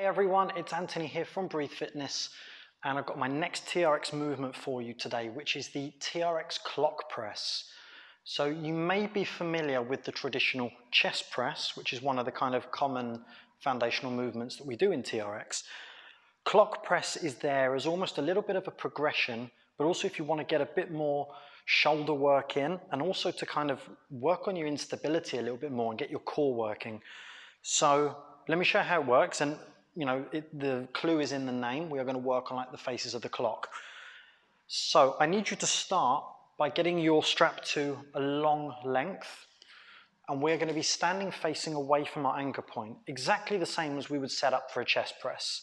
Hey everyone, it's Anthony here from Breathe Fitness, and I've got my next TRX movement for you today, which is the TRX Clock Press. So you may be familiar with the traditional chest press, which is one of the kind of common foundational movements that we do in TRX. Clock press is there as almost a little bit of a progression, but also if you want to get a bit more shoulder work in, and also to kind of work on your instability a little bit more and get your core working. So let me show you how it works, and the clue is in the name. We are going to work on like the faces of the clock. So I need you to start by getting your strap to a long length, and we're going to be standing facing away from our anchor point, exactly the same as we would set up for a chest press.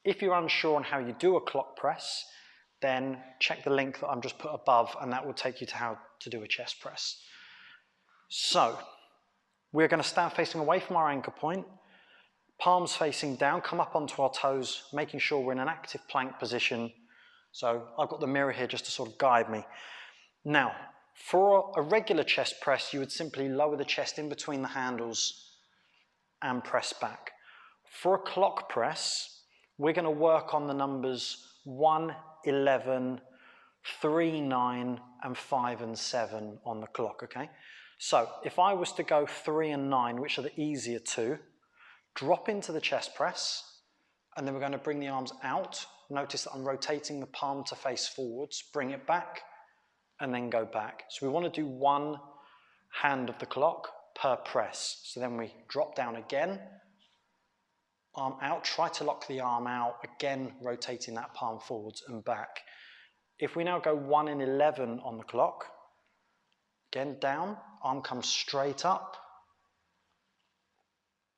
If you're unsure on how you do a clock press, then check the link that I'm just put above, and that will take you to how to do a chest press. So we're going to stand facing away from our anchor point, palms facing down, come up onto our toes, making sure we're in an active plank position. So I've got the mirror here just to sort of guide me. Now, for a regular chest press, you would simply lower the chest in between the handles and press back. For a clock press, we're going to work on the numbers 1, 11, 3, 9, and 5 and 7 on the clock, okay? So if I was to go 3 and 9, which are the easier two, drop into the chest press, and then we're going to bring the arms out. Notice that I'm rotating the palm to face forwards, bring it back, and then go back. So we want to do one hand of the clock per press. So then we drop down again, arm out, try to lock the arm out, again rotating that palm forwards and back. If we now go 1 and 11 on the clock, again down, arm comes straight up.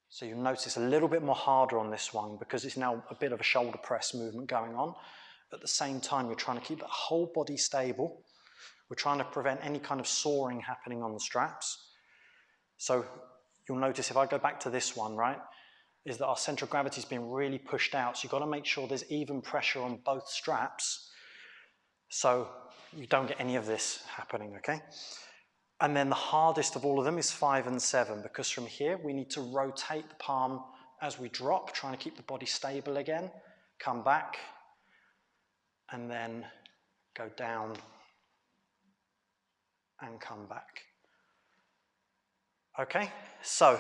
So you'll notice a little bit more harder on this one because it's now a bit of a shoulder press movement going on. At the same time, you're trying to keep the whole body stable. We're trying to prevent any kind of soaring happening on the straps. So you'll notice if I go back to this one, right, is that our center of gravity is being really pushed out. So you've got to make sure there's even pressure on both straps so you don't get any of this happening, okay? And then the hardest of all of them is 5 and 7, because from here we need to rotate the palm as we drop, trying to keep the body stable again, come back, and then go down and come back. Okay, so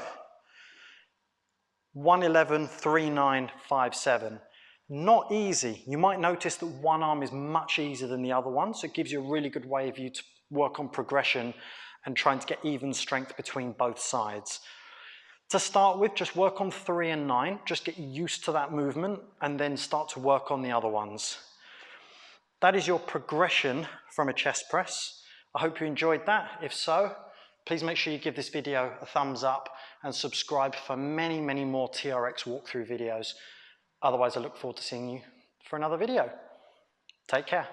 1, 11, 3, 9, 5, 7. Not easy. You might notice that one arm is much easier than the other one, so it gives you a really good way of you to work on progression and trying to get even strength between both sides. To start with, just work on 3 and 9, just get used to that movement, and then start to work on the other ones. That is your progression from a chest press. I hope you enjoyed that. If so, please make sure you give this video a thumbs up and subscribe for many, many more TRX walkthrough videos. Otherwise, I look forward to seeing you for another video. Take care.